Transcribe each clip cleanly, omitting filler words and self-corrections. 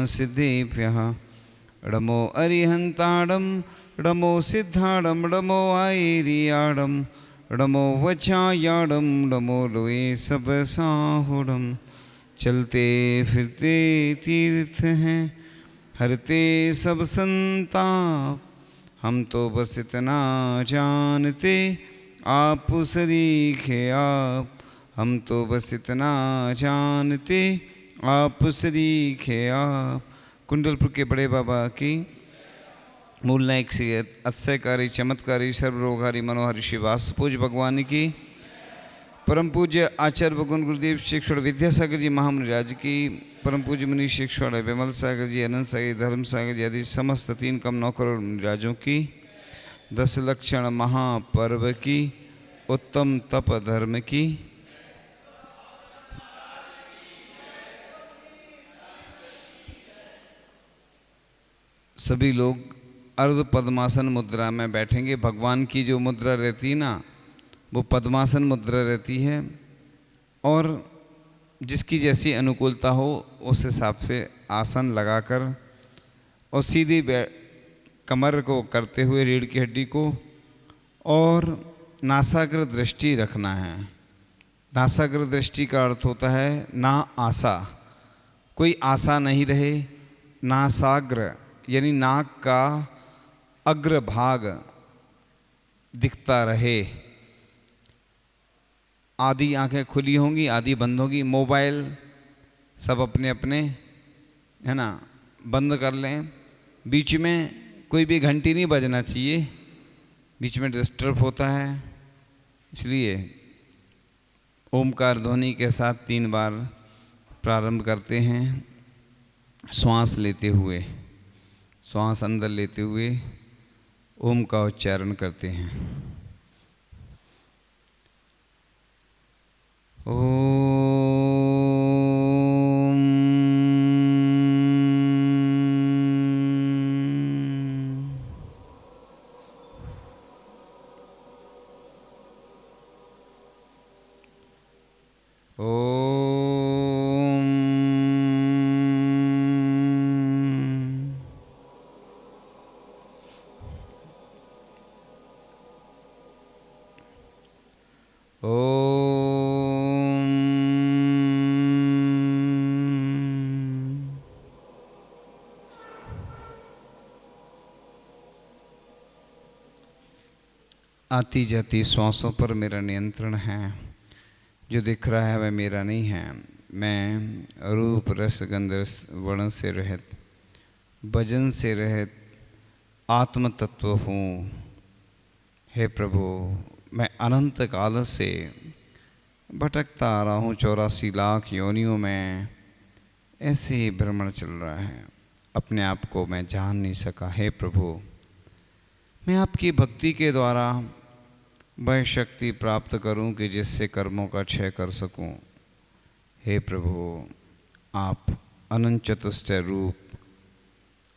सिद्धेभ्यः णमो अरिहन्ताणं णमो सिद्धाणं णमो आयेरियाणं णमो वचायाणं णमो लोए सब साहुणं। चलते फिरते तीर्थ हैं हरते सब संताप, हम तो बस इतना जानते आप सरीखे आप, हम तो बस इतना जानते आप सरीखे आप। कुंडलपुर के बड़े बाबा की मूल नायक से अतिशयकारी चमत्कारी सर्वरोगहारी मनोहरी श्रीवास पूज्य भगवान की, परम पूज्य आचार्य भगवान गुरुदेव शिक्षण विद्यासागर जी महामुनिराज की, परम पूज्य मुनि शिक्षण विमल सागर जी, अनंत सागर जी, धर्म सागर जी आदि समस्त 3 कम 9 करोड़ मुनिराजों की, 10 लक्षण महापर्व की, उत्तम तप धर्म की, सभी लोग अर्ध पद्मासन मुद्रा में बैठेंगे। भगवान की जो मुद्रा रहती है ना, वो पद्मासन मुद्रा रहती है, और जिसकी जैसी अनुकूलता हो उस हिसाब से आसन लगाकर और सीधी कमर को करते हुए रीढ़ की हड्डी को और नासाग्र दृष्टि रखना है। नासाग्र दृष्टि का अर्थ होता है ना आशा, कोई आशा नहीं रहे। नासाग्र यानी नाक का अग्र भाग दिखता रहे। आधी आंखें खुली होंगी, आधी बंद होगी। मोबाइल सब अपने अपने है ना बंद कर लें। बीच में कोई भी घंटी नहीं बजना चाहिए, बीच में डिस्टर्ब होता है। इसलिए ओमकार ध्वनि के साथ 3 बार प्रारंभ करते हैं। श्वास लेते हुए, श्वास अंदर लेते हुए ओम का उच्चारण करते हैं। ओम आती जाती श्वासों पर मेरा नियंत्रण है। जो दिख रहा है वह मेरा नहीं है। मैं रूप रस गंध वर्ण से रहित, भजन से रहित आत्म तत्व हूँ। हे प्रभु, मैं अनंत काल से भटकता आ रहा हूँ। 84 लाख योनियों में ऐसे ही भ्रमण चल रहा है, अपने आप को मैं जान नहीं सका। हे प्रभु, मैं आपकी भक्ति के द्वारा वह शक्ति प्राप्त करूं कि जिससे कर्मों का क्षय कर सकूं। हे प्रभु, आप अनंत चतुष्टय रूप,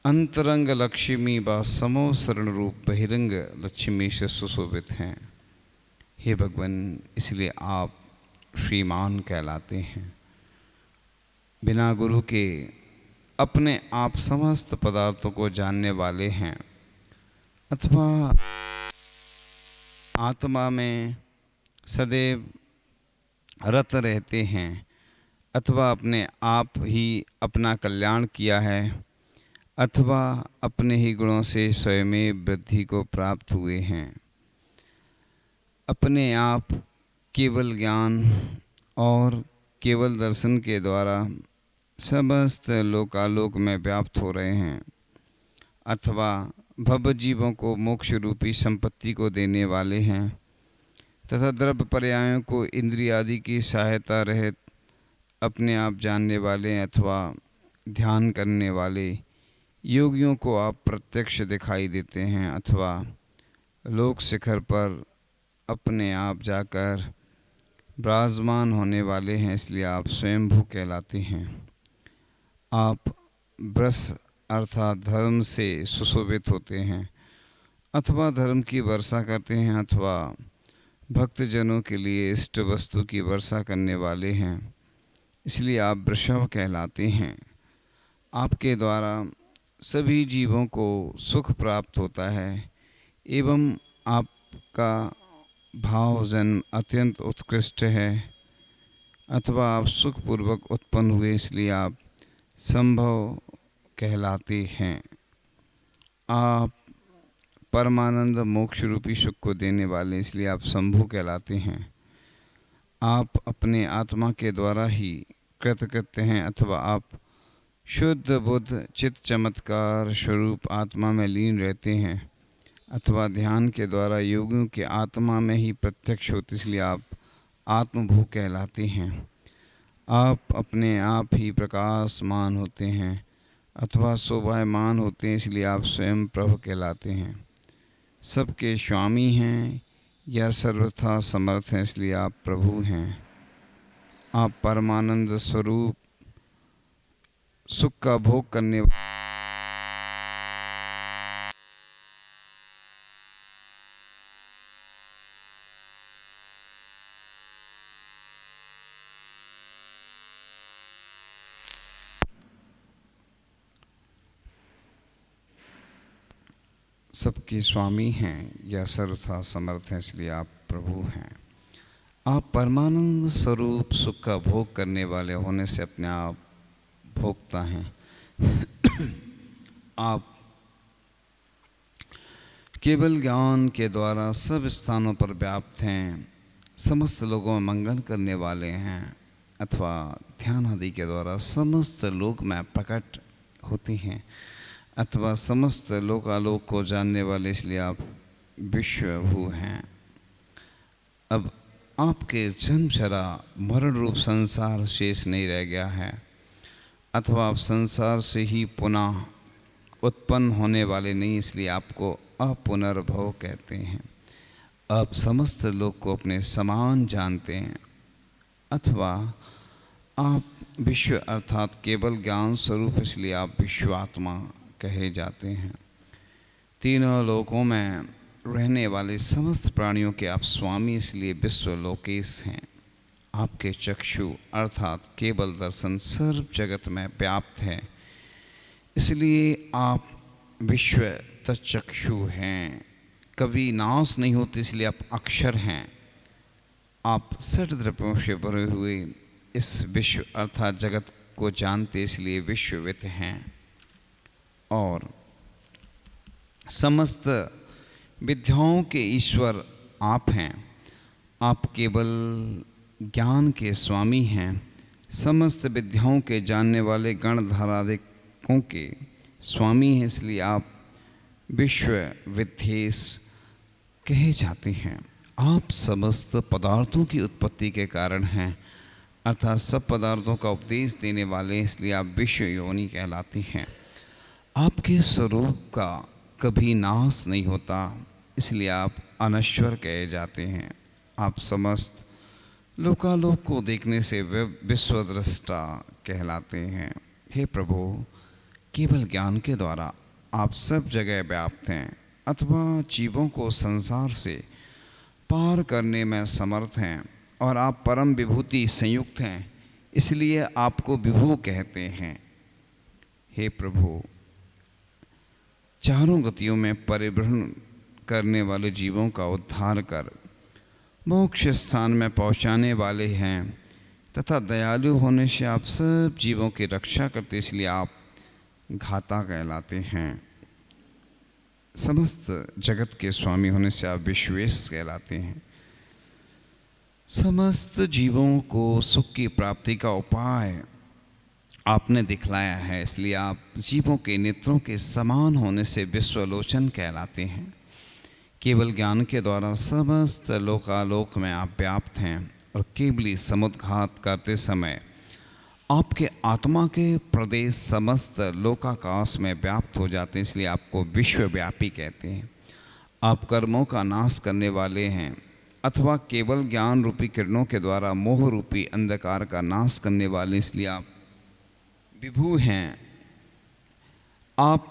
अंतरंग लक्ष्मी व समो शरण रूप बहिरंग लक्ष्मी से सुशोभित हैं। हे भगवान, इसलिए आप श्रीमान कहलाते हैं। बिना गुरु के अपने आप समस्त पदार्थों को जानने वाले हैं, अथवा आत्मा में सदैव रत रहते हैं, अथवा अपने आप ही अपना कल्याण किया है, अथवा अपने ही गुणों से स्वयं वृद्धि को प्राप्त हुए हैं। अपने आप केवल ज्ञान और केवल दर्शन के द्वारा समस्त लोकालोक में व्याप्त हो रहे हैं, अथवा भव जीवों को मोक्ष रूपी संपत्ति को देने वाले हैं, तथा द्रव्य पर्यायों को इंद्रिय आदि की सहायता रहित अपने आप जानने वाले, अथवा ध्यान करने वाले योगियों को आप प्रत्यक्ष दिखाई देते हैं, अथवा लोक शिखर पर अपने आप जाकर विराजमान होने वाले हैं। इसलिए आप स्वयंभू कहलाते हैं। आप ब्रस अर्थात धर्म से सुशोभित होते हैं, अथवा धर्म की वर्षा करते हैं, अथवा भक्तजनों के लिए इष्ट वस्तु की वर्षा करने वाले हैं। इसलिए आप वृषभ कहलाते हैं। आपके द्वारा सभी जीवों को सुख प्राप्त होता है एवं आपका भाव जन्म अत्यंत उत्कृष्ट है, अथवा आप सुखपूर्वक उत्पन्न हुए इसलिए आप संभव कहलाते हैं। आप परमानंद मोक्ष रूपी सुख को देने वाले इसलिए आप शंभु कहलाते हैं। आप अपने आत्मा के द्वारा ही कृतकृत्य हैं, अथवा आप शुद्ध बुद्ध चित्त चमत्कार स्वरूप आत्मा में लीन रहते हैं, अथवा ध्यान के द्वारा योगियों के आत्मा में ही प्रत्यक्ष होते इसलिए आप आत्मभू कहलाते हैं। आप अपने आप ही प्रकाशमान होते हैं, अथवा शोभायमान होते हैं इसलिए आप स्वयं प्रभु कहलाते हैं। सबके स्वामी हैं या सर्वथा समर्थ हैं इसलिए आप प्रभु हैं। आप परमानंद स्वरूप सुख का भोग करने सबके स्वामी हैं या सर्वथा समर्थ हैं इसलिए आप प्रभु हैं। आप परमानंद स्वरूप सुख का भोग करने वाले होने से अपने आप भोगता हैं। आप केवल ज्ञान के द्वारा सब स्थानों पर व्याप्त हैं, समस्त लोगों में मंगल करने वाले हैं, अथवा ध्यान आदि के द्वारा समस्त लोक में प्रकट होते हैं, अथवा समस्त लोकालोक को जानने वाले इसलिए आप विश्वभू हैं। अब आपके जन्म जरा मरण रूप संसार शेष नहीं रह गया है, अथवा आप संसार से ही पुनः उत्पन्न होने वाले नहीं इसलिए आपको अपुनर्भव कहते हैं। आप समस्त लोक को अपने समान जानते हैं, अथवा आप विश्व अर्थात केवल ज्ञान स्वरूप इसलिए आप विश्वात्मा कहे जाते हैं। तीनों लोकों में रहने वाले समस्त प्राणियों के आप स्वामी इसलिए विश्वलोकेश हैं। आपके चक्षु अर्थात केवल दर्शन सर्व जगत में व्याप्त है इसलिए आप विश्व तच्चक्षु हैं। कभी नाश नहीं होते इसलिए आप अक्षर हैं। आप षट द्रव्यों से भरे हुए इस विश्व अर्थात जगत को जानते इसलिए विश्वविद हैं। और समस्त विद्याओं के ईश्वर आप हैं। आप केवल ज्ञान के स्वामी हैं। समस्त विद्याओं के जानने वाले गणधारादिकों के स्वामी हैं इसलिए आप विश्व विद्येश कहे जाते हैं। आप समस्त पदार्थों की उत्पत्ति के कारण हैं, अर्थात सब पदार्थों का उपदेश देने वाले इसलिए आप विश्व योनि कहलाते हैं। आपके स्वरूप का कभी नाश नहीं होता इसलिए आप अनश्वर कहे जाते हैं। आप समस्त लोकालोक को देखने से विश्वद्रष्टा कहलाते हैं। हे प्रभु, केवल ज्ञान के द्वारा आप सब जगह व्याप्त हैं, अथवा जीवों को संसार से पार करने में समर्थ हैं, और आप परम विभूति संयुक्त हैं इसलिए आपको विभू कहते हैं। हे प्रभु, चारों गतियों में परिभ्रमण करने वाले जीवों का उद्धार कर मोक्ष स्थान में पहुंचाने वाले हैं, तथा दयालु होने से आप सब जीवों की रक्षा करते इसलिए आप घाता कहलाते हैं। समस्त जगत के स्वामी होने से आप विश्वेश कहलाते हैं। समस्त जीवों को सुख की प्राप्ति का उपाय आपने दिखलाया है इसलिए आप जीवों के नेत्रों के समान होने से विश्वलोचन कहलाते हैं। केवल ज्ञान के द्वारा समस्त लोकालोक में आप व्याप्त हैं, और केवली समुद्घात करते समय आपके आत्मा के प्रदेश समस्त लोकाकाश में व्याप्त हो जाते हैं इसलिए आपको विश्वव्यापी कहते हैं। आप कर्मों का नाश करने वाले हैं, अथवा केवल ज्ञान रूपी किरणों के द्वारा मोह रूपी अंधकार का नाश करने वाले इसलिए आप विभू हैं। आप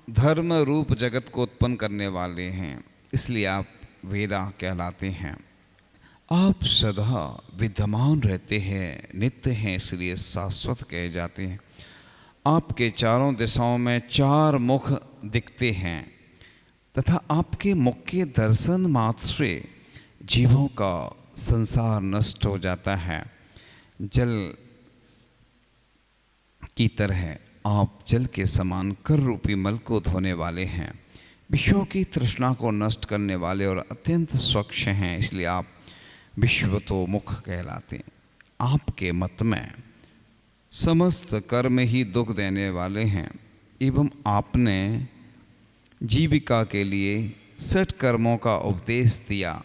धर्म रूप जगत को उत्पन्न करने वाले हैं इसलिए आप वेदा कहलाते हैं। आप सदा विद्यमान रहते हैं, नित्य हैं इसलिए शाश्वत कहे जाते हैं। आपके चारों दिशाओं में 4 मुख दिखते हैं तथा आपके मुख के दर्शन मात्र से जीवों का संसार नष्ट हो जाता है। जल की तरह आप जल के समान कर रूपी मल को धोने वाले हैं, विश्वों की तृष्णा को नष्ट करने वाले और अत्यंत स्वच्छ हैं, इसलिए आप विश्वतोमुख कहलाते हैं। आपके मत में समस्त कर्म ही दुख देने वाले हैं एवं आपने जीविका के लिए 6 कर्मों का उपदेश दिया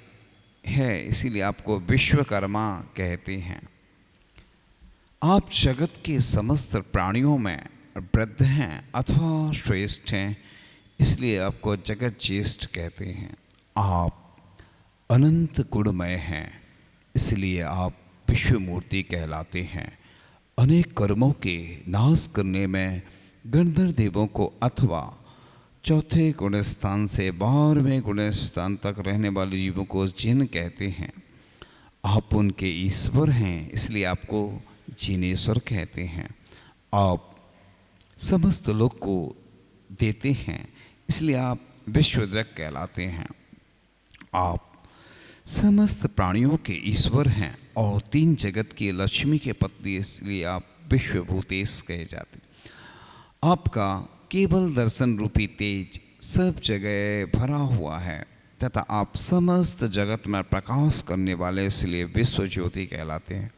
है, इसीलिए आपको विश्वकर्मा कहते हैं। आप जगत के समस्त प्राणियों में वृद्ध हैं अथवा श्रेष्ठ हैं, इसलिए आपको जगत ज्येष्ठ कहते हैं। आप अनंत गुणमय हैं, इसलिए आप विश्वमूर्ति कहलाते हैं। अनेक कर्मों के नाश करने में गंधर्व देवों को अथवा चौथे गुण स्थान से 12वें गुण स्थान तक रहने वाले जीवों को जिन कहते हैं। आप उनके ईश्वर हैं, इसलिए आपको जिनेश्वर कहते हैं। आप समस्त लोक को देते हैं, इसलिए आप विश्वद्रक कहलाते हैं। आप समस्त प्राणियों के ईश्वर हैं और 3 जगत की लक्ष्मी के पति, इसलिए आप विश्वभूतेश कहे जाते हैं। आपका केवल दर्शन रूपी तेज सब जगह भरा हुआ है तथा आप समस्त जगत में प्रकाश करने वाले, इसलिए विश्व ज्योति कहलाते हैं।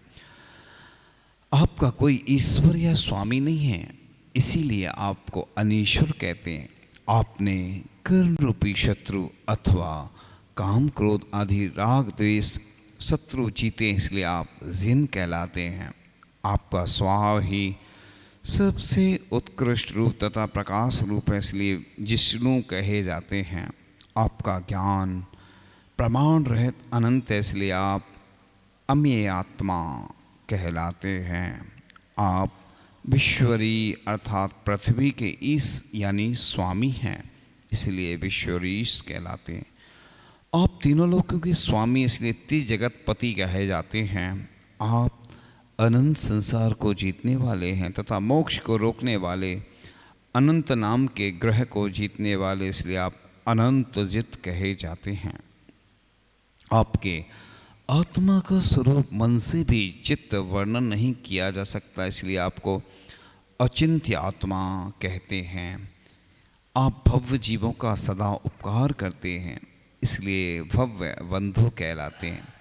आपका कोई ईश्वर या स्वामी नहीं है, इसीलिए आपको अनीश्वर कहते हैं। आपने कर्म रूपी शत्रु अथवा काम क्रोध आदि राग द्वेष शत्रु जीते, इसलिए आप जिन कहलाते हैं। आपका स्वभाव ही सबसे उत्कृष्ट रूप तथा प्रकाश रूप है, इसलिए जिष्णु कहे जाते हैं। आपका ज्ञान प्रमाण रहित अनंत है, इसलिए आप अमेय आत्मा कहलाते हैं। आप विश्वरी अर्थात पृथ्वी के ईश यानी स्वामी हैं, इसलिए विश्वरीश कहलाते हैं। आप तीनों लोकों के स्वामी, इसलिए त्रिजगत पति कहे जाते हैं। आप अनंत संसार को जीतने वाले हैं तथा मोक्ष को रोकने वाले, अनंत नाम के ग्रह को जीतने वाले, इसलिए आप अनंत जित कहे जाते हैं। आपके आत्मा का स्वरूप मन से भी चित्त वर्णन नहीं किया जा सकता, इसलिए आपको अचिंत्य आत्मा कहते हैं। आप भव्य जीवों का सदा उपकार करते हैं, इसलिए भव्य बंधु कहलाते हैं।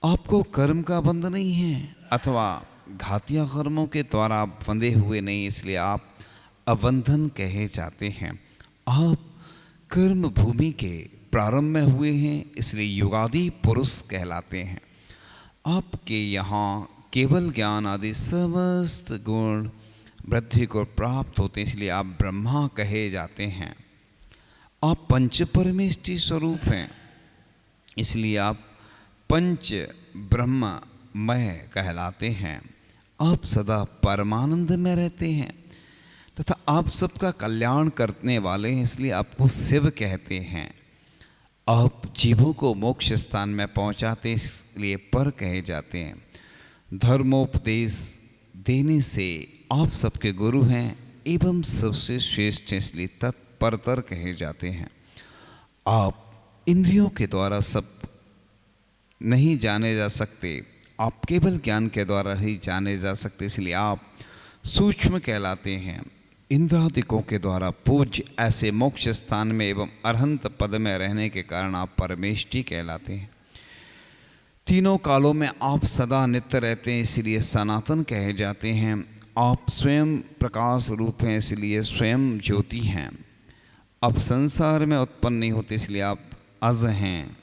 आपको कर्म का बंध नहीं है अथवा घातिया कर्मों के द्वारा आप बंधे हुए नहीं, इसलिए आप अबंधन कहे जाते हैं। आप कर्म भूमि के प्रारंभ में हुए हैं, इसलिए युगादि पुरुष कहलाते हैं। आपके यहाँ केवल ज्ञान आदि समस्त गुण वृद्धि को प्राप्त होते हैं, इसलिए आप ब्रह्मा कहे जाते हैं। आप पंच परमेष्टि स्वरूप हैं, इसलिए आप पंच ब्रह्ममय कहलाते हैं। आप सदा परमानंद में रहते हैं तथा आप सबका कल्याण करने वाले हैं, इसलिए आपको शिव कहते हैं। आप जीवों को मोक्ष स्थान में पहुंचाते, इसलिए पर कहे जाते हैं। धर्मोपदेश देने से आप सबके गुरु हैं एवं सबसे श्रेष्ठ हैं, इसलिए तत्परतर कहे जाते हैं। आप इंद्रियों के द्वारा सब नहीं जाने जा सकते, आप केवल ज्ञान के द्वारा ही जाने जा सकते, इसलिए आप सूक्ष्म कहलाते हैं। इंद्रादिकों के द्वारा पूज्य ऐसे मोक्ष स्थान में एवं अरहंत पद में रहने के कारण आप परमेष्टि कहलाते हैं। तीनों कालों में आप सदा नित्य रहते हैं, इसलिए सनातन कहे जाते हैं। आप स्वयं प्रकाश रूप हैं, इसलिए स्वयं ज्योति हैं। आप संसार में उत्पन्न नहीं होते, इसलिए आप अज हैं।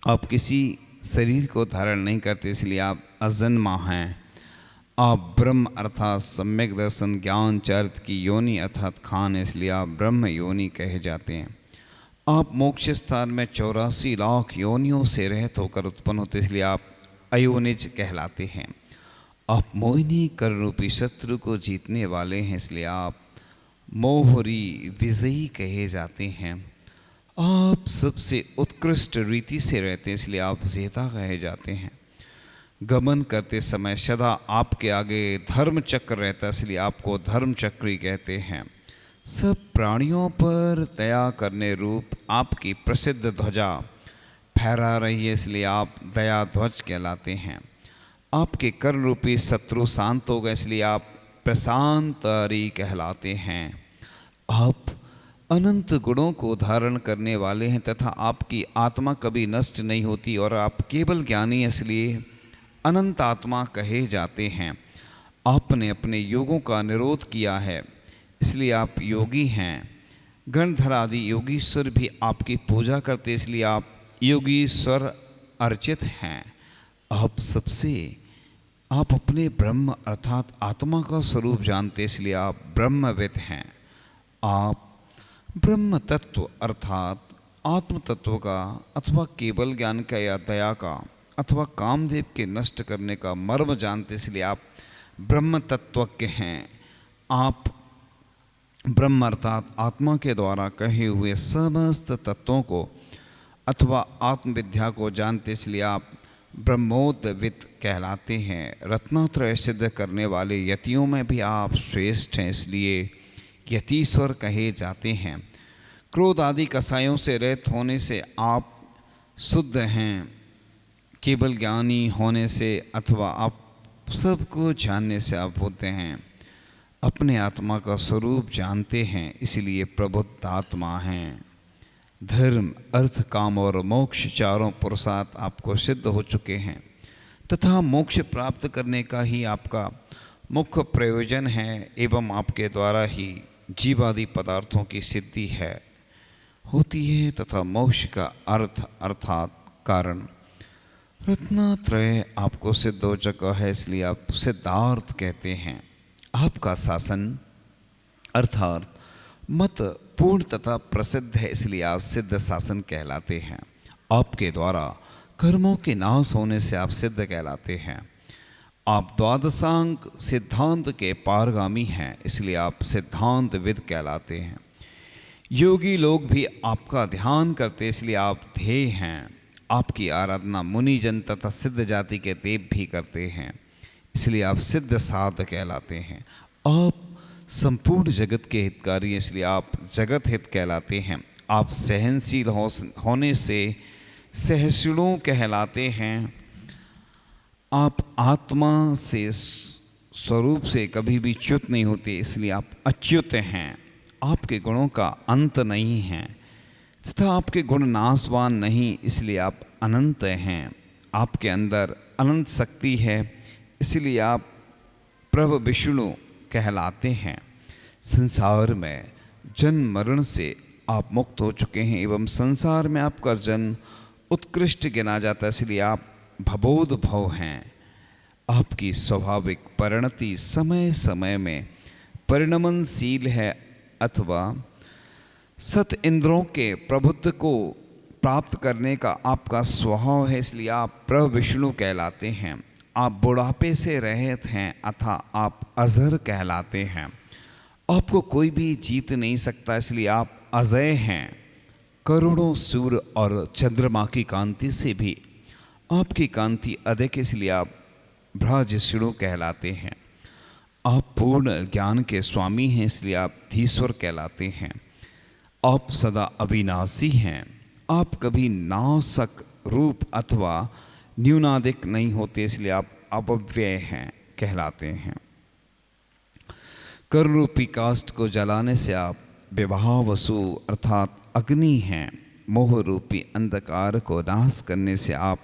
आप किसी शरीर को धारण नहीं करते, इसलिए आप अजन्मा हैं। आप ब्रह्म अर्थात सम्यक दर्शन ज्ञान चरित्र की योनि अर्थात खान, इसलिए आप ब्रह्म योनि कहे जाते हैं। आप मोक्ष स्थान में 84 लाख योनियों से रहित होकर उत्पन्न होते, इसलिए आप अयोनिज कहलाते हैं। आप मोहिनी कर रूपी शत्रु को जीतने वाले हैं, इसलिए आप मोहरी विजयी कहे जाते हैं। आप सबसे उत्कृष्ट रीति से रहते हैं, इसलिए आप जेता कहे जाते हैं। गमन करते समय सदा आपके आगे धर्म चक्र रहता है, इसलिए आपको धर्म चक्री कहते हैं। सब प्राणियों पर दया करने रूप आपकी प्रसिद्ध ध्वजा फहरा रही है, इसलिए आप दया ध्वज कहलाते हैं। आपके कर्ण रूपी शत्रु शांत हो गए, इसलिए आप प्रशांतरी कहलाते हैं। आप अनंत गुणों को धारण करने वाले हैं तथा आपकी आत्मा कभी नष्ट नहीं होती और आप केवल ज्ञानी, इसलिए अनंत आत्मा कहे जाते हैं। आपने अपने योगों का निरोध किया है, इसलिए आप योगी हैं। गणधर आदि योगीश्वर भी आपकी पूजा करते, इसलिए आप योगीश्वर अर्चित हैं। आप अपने ब्रह्म अर्थात आत्मा का स्वरूप जानते, इसलिए आप ब्रह्मविद हैं। आप ब्रह्म तत्व अर्थात आत्म तत्व का अथवा केवल ज्ञान का या दया का अथवा कामदेव के नष्ट करने का मर्म जानते, इसलिए आप ब्रह्म तत्वज्ञ हैं। आप ब्रह्म अर्थात आत्मा के द्वारा कहे हुए समस्त तत्वों को अथवा आत्मविद्या को जानते, इसलिए आप ब्रह्मोदविद कहलाते हैं। रत्नात्रय सिद्ध करने वाले यतियों में भी आप श्रेष्ठ हैं, इसलिए यतीश्वर कहे जाते हैं। क्रोध आदि कसायों से रहित होने से आप शुद्ध हैं। केवल ज्ञानी होने से अथवा आप सबको जानने से आप होते हैं। अपने आत्मा का स्वरूप जानते हैं, इसलिए प्रबुद्ध आत्मा हैं। धर्म अर्थ काम और मोक्ष चारों पुरुषार्थ आपको सिद्ध हो चुके हैं तथा मोक्ष प्राप्त करने का ही आपका मुख्य प्रयोजन है एवं आपके द्वारा ही जीवादि पदार्थों की सिद्धि होती है तथा मोक्ष का अर्थ अर्थात कारण रत्नात्रय आपको सिद्ध हो चुका है, इसलिए आप सिद्धार्थ कहते हैं। आपका शासन अर्थात मत पूर्ण तथा प्रसिद्ध है, इसलिए आप सिद्ध शासन कहलाते हैं। आपके द्वारा कर्मों के नाश होने से आप सिद्ध कहलाते हैं। आप द्वादशांक सिद्धांत के पारगामी हैं, इसलिए आप सिद्धांत विद कहलाते हैं। योगी लोग भी आपका ध्यान करते, इसलिए आप ध्येय हैं। आपकी आराधना मुनिजन तथा सिद्ध जाति के देव भी करते हैं, इसलिए आप सिद्ध साध कहलाते हैं। आप संपूर्ण जगत के हितकारी हैं, इसलिए आप जगत हित कहलाते हैं। आप सहनशील होने से सहसुणु कहलाते हैं। आप आत्मा से स्वरूप से कभी भी च्युत नहीं होते, इसलिए आप अच्युत हैं। आपके गुणों का अंत नहीं है तथा आपके गुण नाशवान नहीं, इसलिए आप अनंत हैं। आपके अंदर अनंत शक्ति है, इसलिए आप प्रभु विष्णु कहलाते हैं। संसार में जन्म मरण से आप मुक्त हो चुके हैं एवं संसार में आपका जन्म उत्कृष्ट गिना जाता है, इसलिए आप भवोद भव हैं। आपकी स्वाभाविक परिणति समय समय में परिणमनशील है अथवा सत इंद्रों के प्रभुत्व को प्राप्त करने का आपका स्वभाव है, इसलिए आप प्रभु विष्णु कहलाते हैं। आप बुढ़ापे से रहित हैं अथा आप अजर कहलाते हैं। आपको कोई भी जीत नहीं सकता, इसलिए आप अजय हैं। करोड़ों सूर्य और चंद्रमा की कांति से भी आपकी कांति अधिक, इसलिए आप ब्रजविष्णु कहलाते हैं। आप पूर्ण ज्ञान के स्वामी हैं, इसलिए आप धीश्वर कहलाते हैं। आप सदा अविनाशी हैं। आप कभी नाशक रूप अथवा न्यूनाधिक नहीं होते, इसलिए आप अपव्यय हैं कहलाते हैं। कर रूपी काष्ठ को जलाने से आप विभावसु अर्थात अग्नि हैं। मोह रूपी अंधकार को नाश करने से आप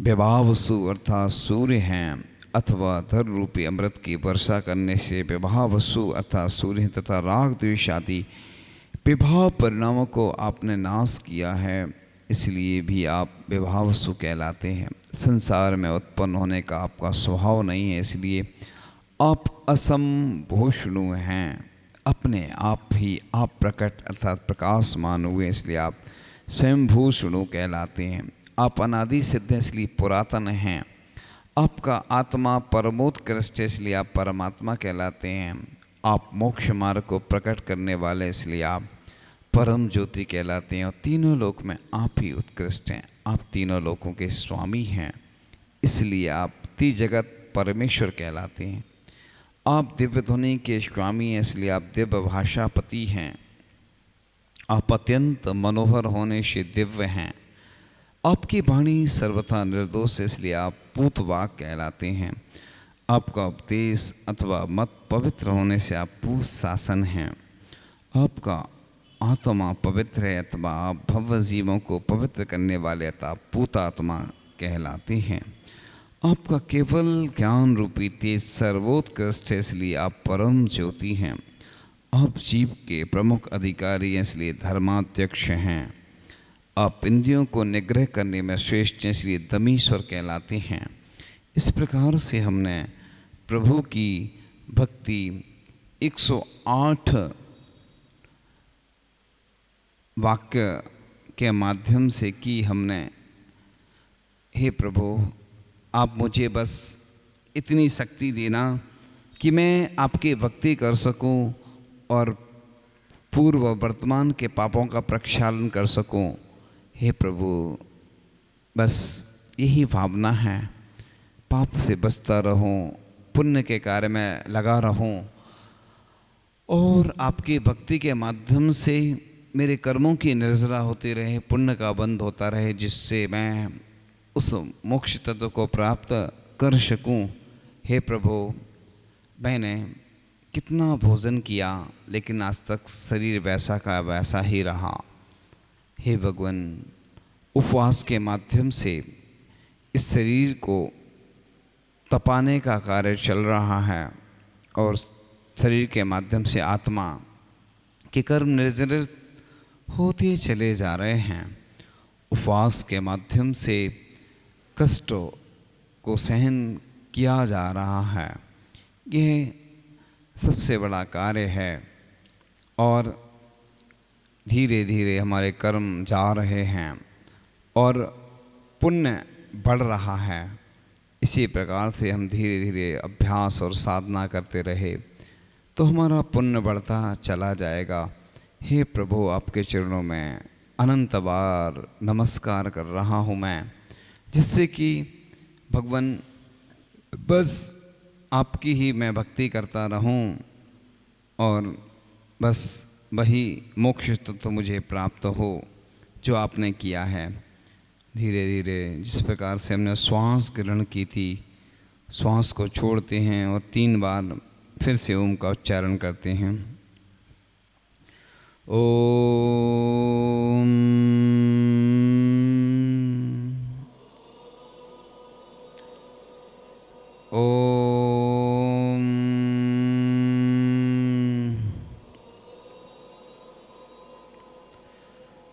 विभावसु अर्थात सूर्य हैं। अथवा धर रूपी अमृत की वर्षा करने से विभावसु अर्थात सूर्य हैं तथा राग द्वेष आदि विभाव परिणामों को आपने नाश किया है, इसलिए भी आप विभावसु कहलाते हैं। संसार में उत्पन्न होने का आपका स्वभाव नहीं है, इसलिए आप असंभूषणु हैं। अपने आप ही आप प्रकट अर्थात प्रकाशमान हुए, इसलिए आप स्वयंभूषणु कहलाते हैं। आप अनादि सिद्ध हैं, इसलिए पुरातन हैं। आपका आत्मा परमोत्कृष्ट है, इसलिए आप परमात्मा कहलाते हैं। आप मोक्ष मार्ग को प्रकट करने वाले, इसलिए आप परम ज्योति कहलाते हैं। और तीनों लोक में आप ही उत्कृष्ट हैं। आप तीनों लोकों के स्वामी हैं, इसलिए आप त्रिजगत परमेश्वर कहलाते हैं। आप दिव्य ध्वनि के स्वामी हैं, इसलिए आप दिव्य भाषापति हैं। आप अत्यंत मनोहर होने से दिव्य हैं। आपकी वाणी सर्वथा निर्दोष है, इसलिए आप पूतवाक कहलाते हैं। आपका उपदेश अथवा मत पवित्र होने से आप पूत शासन हैं। आपका आत्मा पवित्र है, अथवा आप भव्य जीवों को पवित्र करने वाले अतः पूत आत्मा कहलाते हैं। आपका केवल ज्ञान रूपी तेज सर्वोत्कृष्ट है, इसलिए आप परम ज्योति हैं। आप जीव के प्रमुख अधिकारी हैं, इसलिए धर्माध्यक्ष हैं। आप इंद्रियों को निग्रह करने में श्रेष्ठ हैं, इसलिए दमीश्वर कहलाते हैं। इस प्रकार से हमने प्रभु की भक्ति 108 वाक्य के माध्यम से की हमने। हे प्रभु, आप मुझे बस इतनी शक्ति देना कि मैं आपकी भक्ति कर सकूं और पूर्व वर्तमान के पापों का प्रक्षालन कर सकूं। हे प्रभु, बस यही भावना है। पाप से बचता रहूं, पुण्य के कार्य में लगा रहूं और आपकी भक्ति के माध्यम से मेरे कर्मों की निर्जरा होती रहे, पुण्य का बंध होता रहे, जिससे मैं उस मोक्ष तत्व को प्राप्त कर सकूं। हे प्रभु, मैंने कितना भोजन किया लेकिन आज तक शरीर वैसा का वैसा ही रहा। हे भगवान, उपवास के माध्यम से इस शरीर को तपाने का कार्य चल रहा है और शरीर के माध्यम से आत्मा के कर्म निर्जरित होते चले जा रहे हैं। उपवास के माध्यम से कष्टों को सहन किया जा रहा है। यह सबसे बड़ा कार्य है और धीरे धीरे हमारे कर्म जा रहे हैं और पुण्य बढ़ रहा है। इसी प्रकार से हम धीरे धीरे अभ्यास और साधना करते रहे तो हमारा पुण्य बढ़ता चला जाएगा। हे प्रभु, आपके चरणों में अनंत बार नमस्कार कर रहा हूँ मैं, जिससे कि भगवान बस आपकी ही मैं भक्ति करता रहूं और बस वही मोक्ष तत्व मुझे प्राप्त हो जो आपने किया है। धीरे धीरे जिस प्रकार से हमने श्वास ग्रहण की थी, श्वास को छोड़ते हैं और 3 बार फिर से ओम का उच्चारण करते हैं। ओम ओम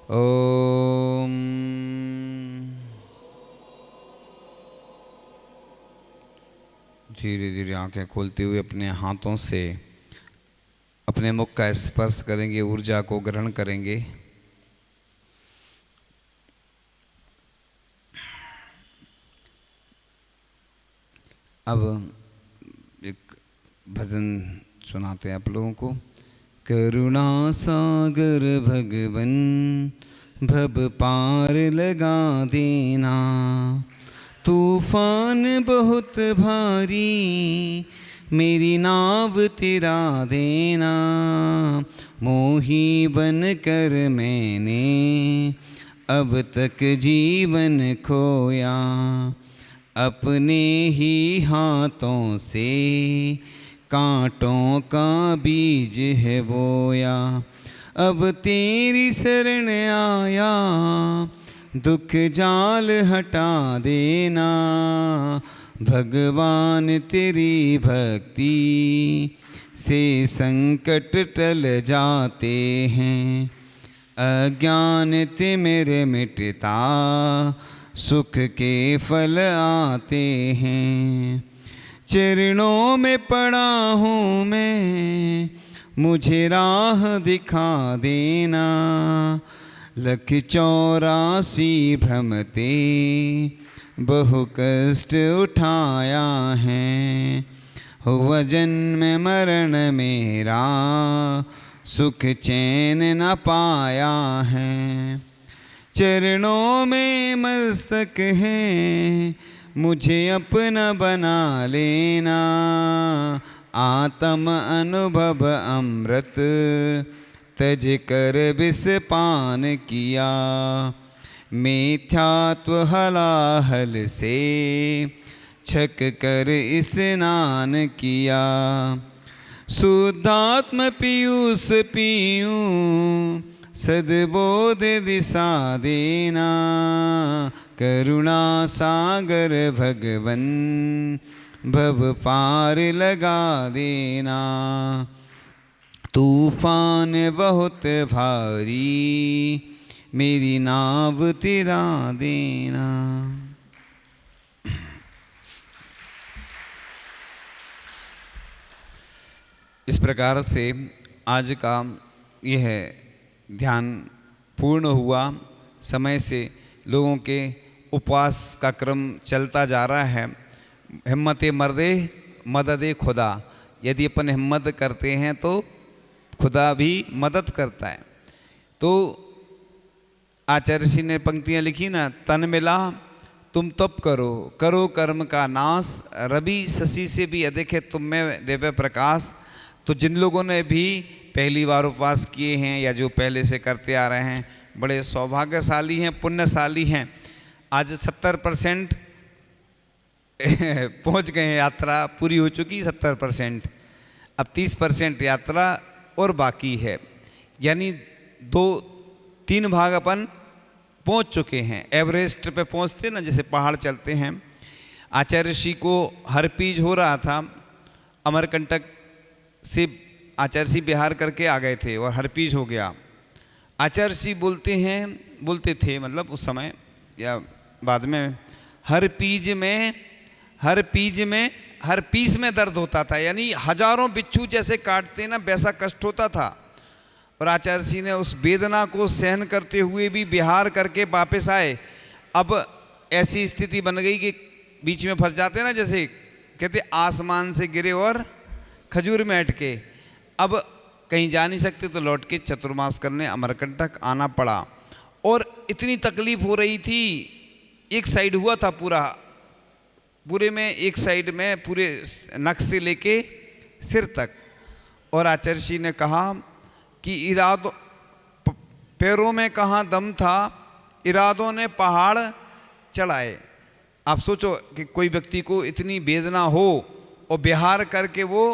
ओम। धीरे धीरे आंखें खोलते हुए अपने हाथों से अपने मुख का स्पर्श करेंगे, ऊर्जा को ग्रहण करेंगे। अब एक भजन सुनाते हैं आप लोगों को। करुणा सागर भगवन भव पार लगा देना, तूफान बहुत भारी मेरी नाव तिरा देना। मोही बन कर मैंने अब तक जीवन खोया, अपने ही हाथों से कांटों का बीज है बोया। अब तेरी शरण आया, दुख जाल हटा देना। भगवान तेरी भक्ति से संकट टल जाते हैं, अज्ञान ते मेरे मिटता सुख के फल आते हैं। चरणों में पड़ा हूँ मैं, मुझे राह दिखा देना। लख 84 भ्रमते बहु कष्ट उठाया है, हुआ जन्म मरण मेरा सुख चैन न पाया है। चरणों में मस्तक है मुझे अपना बना लेना। आत्म अनुभव अमृत तज कर विष पान किया। मिथ्यात्व हलाहल से छक कर स्नान किया। शुद्धात्म पीयूष पीयूं सद्बोध दिशा देना। करुणा सागर भगवन भव पार लगा देना। तूफान बहुत भारी मेरी नाव तिरा देना। इस प्रकार से आज का यह ध्यान पूर्ण हुआ। समय से लोगों के उपवास का क्रम चलता जा रहा है। हिम्मत मर्दे मदद खुदा। यदि अपन हिम्मत करते हैं तो खुदा भी मदद करता है। तो आचार्य जी ने पंक्तियाँ लिखी ना, तन मिला तुम तप करो, करो कर्म का नाश। रवि शशि से भी अधिक है तुम में दिव्य प्रकाश। तो जिन लोगों ने भी पहली बार उपवास किए हैं या जो पहले से करते आ रहे हैं, बड़े सौभाग्यशाली हैं, पुण्यशाली हैं। आज 70% पहुंच गए हैं, यात्रा पूरी हो चुकी 70%। अब 30% यात्रा और बाकी है, यानी 2-3 भाग अपन पहुंच चुके हैं। एवरेस्ट पे पहुंचते ना, जैसे पहाड़ चलते हैं। आचार्य श्री को हरपीज हो रहा था, अमरकंटक से आचार्य श्री बिहार करके आ गए थे और हरपीज हो गया। आचार्य श्री बोलते थे मतलब उस समय या बाद में, हर पीस में दर्द होता था, यानी हजारों बिच्छू जैसे काटते ना वैसा कष्ट होता था। और आचार्य जी ने उस वेदना को सहन करते हुए भी बिहार करके वापस आए। अब ऐसी स्थिति बन गई कि बीच में फंस जाते ना, जैसे कहते आसमान से गिरे और खजूर में अटके। अब कहीं जा नहीं सकते तो लौट के चतुर्मास करने अमरकंटक आना पड़ा। और इतनी तकलीफ हो रही थी, एक साइड हुआ था पूरे में, एक साइड में पूरे नख से लेके सिर तक। और आचार्य जी ने कहा कि इरादों पैरों में कहाँ दम था, इरादों ने पहाड़ चढ़ाए। आप सोचो कि कोई व्यक्ति को इतनी वेदना हो और बिहार करके वो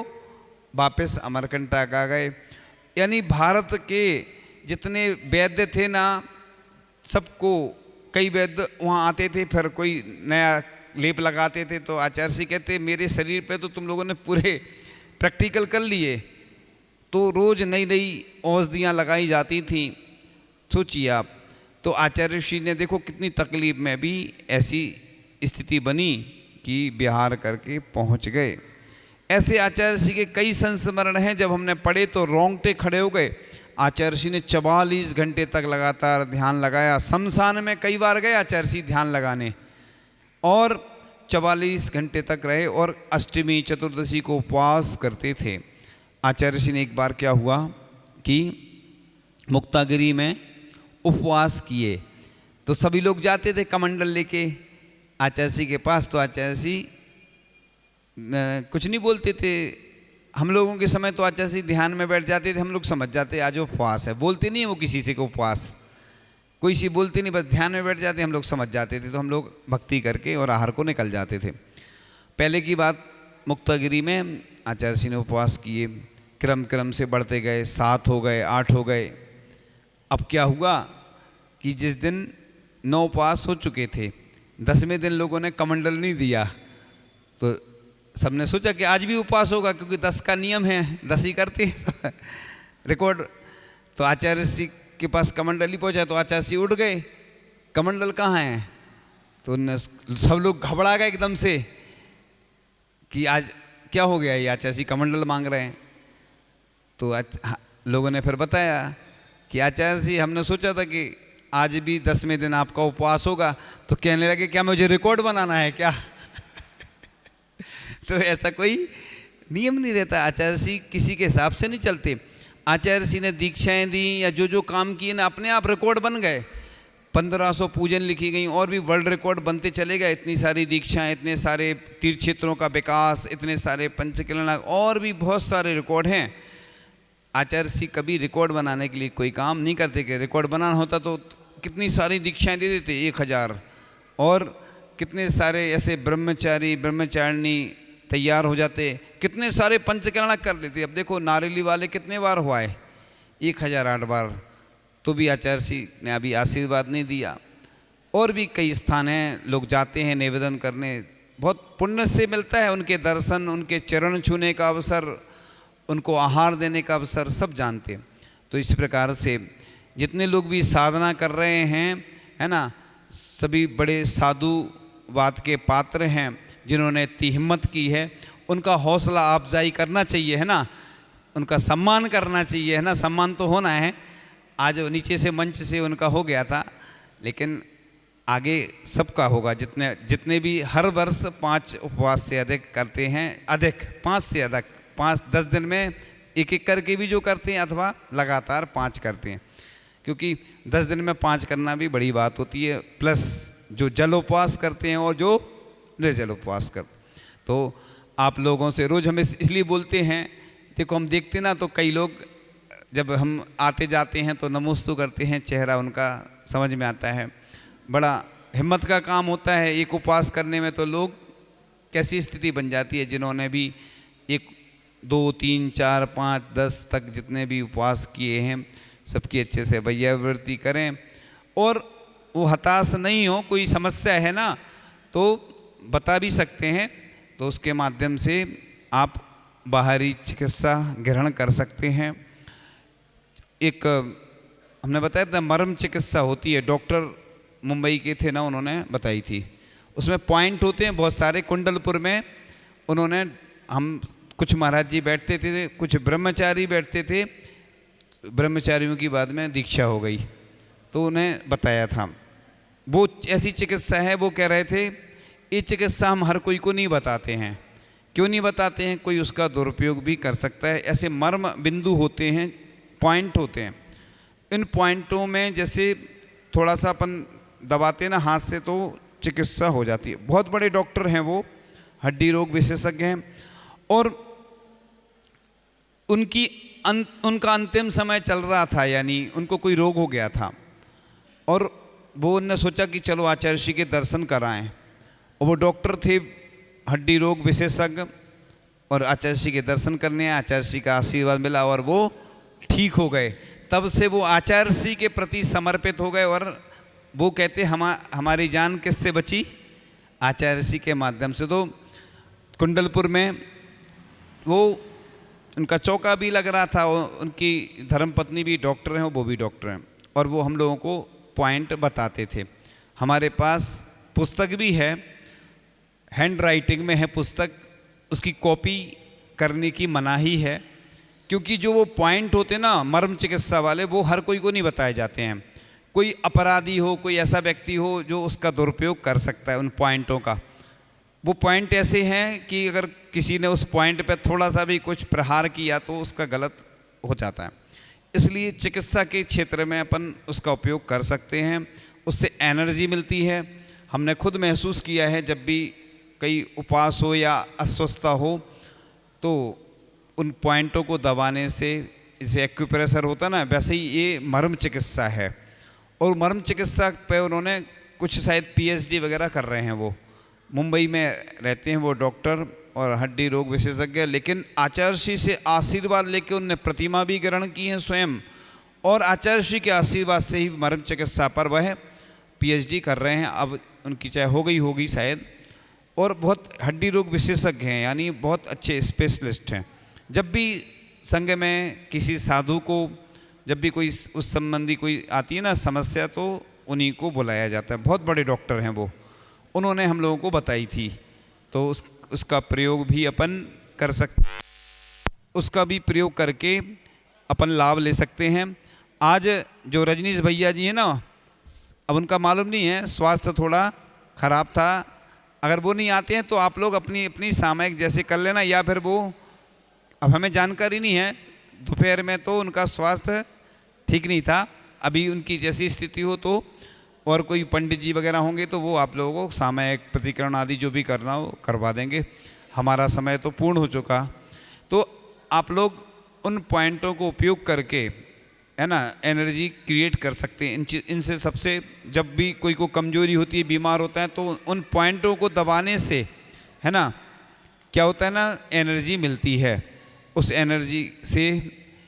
वापस अमरकंटक आ गए। यानी भारत के जितने वैद्य थे ना, सबको कई वैद्य वहाँ आते थे, फिर कोई नया लेप लगाते थे। तो आचार्य जी कहते मेरे शरीर पे तो तुम लोगों ने पूरे प्रैक्टिकल कर लिए। तो रोज़ नई नई औषधियाँ लगाई जाती थी। सोचिए आप। तो आचार्य श्री ने देखो कितनी तकलीफ में भी ऐसी स्थिति बनी कि बिहार करके पहुँच गए। ऐसे आचार्य श्री के कई संस्मरण हैं, जब हमने पढ़े तो रोंगटे खड़े हो गए। आचार्य श्री ने 44 घंटे तक लगातार ध्यान लगाया। शमशान में कई बार गए आचार्य श्री ध्यान लगाने, और 44 घंटे तक रहे और अष्टमी चतुर्दशी को उपवास करते थे। आचार्य श्री ने एक बार क्या हुआ कि मुक्तागिरी में उपवास किए, तो सभी लोग जाते थे कमंडल लेके आचार्य श्री के पास। तो आचार्य श्री कुछ नहीं बोलते थे। हम लोगों के समय तो आचार्य श्री ध्यान में बैठ जाते थे, हम लोग समझ जाते आज उपवास है। बोलते नहीं है वो किसी से को उपवास, कोई सी बोलते नहीं, बस ध्यान में बैठ जाते, हम लोग समझ जाते थे। तो हम लोग भक्ति करके और आहार को निकल जाते थे। पहले की बात, मुक्तागिरी में आचार्य श्री ने उपवास किए, क्रम से बढ़ते गए, 7 हो गए, 8 हो गए। अब क्या हुआ कि जिस दिन 9 उपवास हो चुके थे, 10वें दिन लोगों ने कमंडल नहीं दिया। तो सबने सोचा कि आज भी उपवास होगा, क्योंकि 10 का नियम है, 10 ही करते हैं रिकॉर्ड। तो आचार्य श्री के पास कमंडल ही पहुंचा, तो आचार्य श्री उठ गए, कमंडल कहाँ है? तो सब लोग घबरा गए एकदम से कि आज क्या हो गया, ये आचार्य श्री कमंडल मांग रहे हैं। तो लोगों ने फिर बताया कि आचार्य जी हमने सोचा था कि आज भी 10वें दिन आपका उपवास होगा। तो कहने लगे क्या मुझे रिकॉर्ड बनाना है क्या? तो ऐसा कोई नियम नहीं रहता। आचार्य जी किसी के हिसाब से नहीं चलते। आचार्य जी ने दीक्षाएं दी या जो काम किए ना, अपने आप रिकॉर्ड बन गए। 1500 पूजन लिखी गई और भी वर्ल्ड रिकॉर्ड बनते चले गए। इतनी सारी दीक्षाएं, इतने सारे तीर्थ क्षेत्रों का विकास, इतने सारे पंचकल्याण और भी बहुत सारे रिकॉर्ड हैं। आचार्य श्री कभी रिकॉर्ड बनाने के लिए कोई काम नहीं करते कि रिकॉर्ड बनाना होता तो कितनी सारी दीक्षाएं दे देते 1000, और कितने सारे ऐसे ब्रह्मचारी ब्रह्मचारिणी तैयार हो जाते, कितने सारे पंचकल्याण कर लेते। अब देखो नारेली वाले कितने बार हुआ है, 1008 बार, तो भी आचार्य श्री ने अभी आशीर्वाद नहीं दिया। और भी कई स्थान हैं, लोग जाते हैं निवेदन करने, बहुत पुण्य से मिलता है उनके दर्शन, उनके चरण छूने का अवसर, उनको आहार देने का अवसर, सब जानते हैं। तो इस प्रकार से जितने लोग भी साधना कर रहे हैं, है ना, सभी बड़े साधुवाद के पात्र हैं जिन्होंने इतनी हिम्मत की है। उनका हौसला अफजाई करना चाहिए, है ना, उनका सम्मान करना चाहिए, है ना, सम्मान तो होना है। आज नीचे से मंच से उनका हो गया था, लेकिन आगे सबका होगा। जितने भी हर वर्ष 5 उपवास से अधिक करते हैं, अधिक 5 से अधिक, 5-10 दिन में एक करके भी जो करते हैं, अथवा लगातार 5 करते हैं, क्योंकि 10 दिन में 5 करना भी बड़ी बात होती है। प्लस जो जल उपवास करते हैं और जो निर्जल उपवास करते, तो आप लोगों से रोज़ हमें इसलिए बोलते हैं, देखो हम देखते ना तो कई लोग जब हम आते जाते हैं तो नमोस्तु करते हैं, चेहरा उनका समझ में आता है। बड़ा हिम्मत का काम होता है एक उपवास करने में। तो लोग कैसी स्थिति बन जाती है जिन्होंने भी 1, 2, 3, 4, 5, 10 तक जितने भी उपवास किए हैं, सबकी अच्छे से वैयावृत्ति करें और वो हताश नहीं हो। कोई समस्या है ना तो बता भी सकते हैं, तो उसके माध्यम से आप बाहरी चिकित्सा ग्रहण कर सकते हैं। एक हमने बताया था मर्म चिकित्सा होती है, डॉक्टर मुंबई के थे ना, उन्होंने बताई थी। उसमें पॉइंट होते हैं बहुत सारे। कुंडलपुर में उन्होंने, हम कुछ महाराज जी बैठते थे, कुछ ब्रह्मचारी बैठते थे, ब्रह्मचारियों की बाद में दीक्षा हो गई, तो उन्हें बताया था। वो ऐसी चिकित्सा है, वो कह रहे थे ये चिकित्सा हम हर कोई को नहीं बताते हैं। क्यों नहीं बताते हैं? कोई उसका दुरुपयोग भी कर सकता है। ऐसे मर्म बिंदु होते हैं, पॉइंट होते हैं। इन पॉइंटों में जैसे थोड़ा सा अपन दबाते ना हाथ से तो चिकित्सा हो जाती है। बहुत बड़े डॉक्टर हैं वो, हड्डी रोग विशेषज्ञ हैं, और उनका अंतिम समय चल रहा था, यानी उनको कोई रोग हो गया था, और वो उन्होंने सोचा कि चलो आचार्य श्री के दर्शन कराएं। और वो डॉक्टर थे हड्डी रोग विशेषज्ञ, और आचार्य श्री के दर्शन करने आए, आचार्य श्री का आशीर्वाद मिला और वो ठीक हो गए। तब से वो आचार्य श्री के प्रति समर्पित हो गए, और वो कहते हमारी जान किससे बची? आचार्य श्री के माध्यम से। तो कुंडलपुर में वो उनका चौका भी लग रहा था, उनकी धर्मपत्नी भी डॉक्टर हैं, वो भी डॉक्टर हैं, और वो हम लोगों को पॉइंट बताते थे। हमारे पास पुस्तक भी है, हैंड राइटिंग में है पुस्तक, उसकी कॉपी करने की मनाही है, क्योंकि जो वो पॉइंट होते ना मर्म चिकित्सा वाले, वो हर कोई को नहीं बताए जाते हैं। कोई अपराधी हो, कोई ऐसा व्यक्ति हो जो उसका दुरुपयोग कर सकता है उन पॉइंटों का। वो पॉइंट ऐसे हैं कि अगर किसी ने उस पॉइंट पे थोड़ा सा भी कुछ प्रहार किया तो उसका गलत हो जाता है। इसलिए चिकित्सा के क्षेत्र में अपन उसका उपयोग कर सकते हैं, उससे एनर्जी मिलती है। हमने खुद महसूस किया है, जब भी कई उपवास हो या अस्वस्थता हो तो उन पॉइंटों को दबाने से, जैसे एक्यूप्रेशर होता ना, वैसे ही ये मर्म चिकित्सा है। और मर्म चिकित्सा पे उन्होंने कुछ शायद PhD वगैरह कर रहे हैं। वो मुंबई में रहते हैं वो डॉक्टर और हड्डी रोग विशेषज्ञ, लेकिन आचार्य श्री से आशीर्वाद लेके उनने प्रतिमा भी ग्रहण की है स्वयं, और आचार्य श्री के आशीर्वाद से ही मर्म चिकित्सा पर वह PhD कर रहे हैं। अब उनकी चाहे हो गई होगी शायद, और बहुत हड्डी रोग विशेषज्ञ हैं, यानी बहुत अच्छे स्पेशलिस्ट हैं। जब भी संघ में किसी साधु को, जब भी कोई उस संबंधी कोई आती है ना समस्या, तो उन्हीं को बुलाया जाता है। बहुत बड़े डॉक्टर हैं वो, उन्होंने हम लोगों को बताई थी। तो उसका प्रयोग भी अपन कर सकते, उसका भी प्रयोग करके अपन लाभ ले सकते हैं। आज जो रजनीश भैया जी हैं ना, अब उनका मालूम नहीं है, स्वास्थ्य थोड़ा ख़राब था। अगर वो नहीं आते हैं तो आप लोग अपनी अपनी सामयिक जैसे कर लेना, या फिर वो, अब हमें जानकारी नहीं है, दोपहर में तो उनका स्वास्थ्य ठीक नहीं था। अभी उनकी जैसी स्थिति हो तो और कोई पंडित जी वगैरह होंगे तो वो आप लोगों को सामयिक प्रतिकरण आदि जो भी करना हो करवा देंगे। हमारा समय तो पूर्ण हो चुका। तो आप लोग उन पॉइंटों को उपयोग करके, है ना, एनर्जी क्रिएट कर सकते हैं। इनसे सबसे, जब भी कोई को कमजोरी होती है, बीमार होता है, तो उन पॉइंटों को दबाने से, है ना, क्या होता है ना, एनर्जी मिलती है। उस एनर्जी से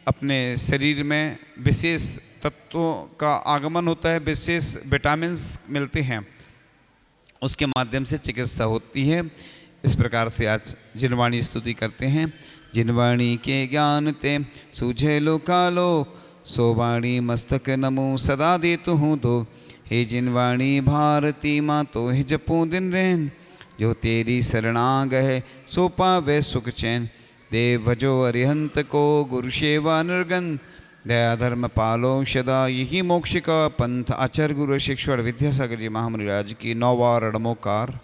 अपने शरीर में विशेष तत्वों का आगमन होता है, विशेष विटामिन्स मिलते हैं, उसके माध्यम से चिकित्सा होती है। इस प्रकार से आज जिनवाणी स्तुति करते हैं। जिनवाणी के ज्ञान ते सूझे लोकालोक, सो वाणी मस्तक नमो सदा देतु हूँ दो। हे जिनवाणी भारती माँ तो ही जपू दिन रैन, जो तेरी शरणा गए सो पावे सुख चैन। देव भजो अरिहंत को गुरु सेवा निर्गन, दया धर्म पालो सदा यही मोक्ष का पंथ। आचार्य गुरु शिक्षण विद्यासागर जी महामुनि राज की 9 बार रणमोकार।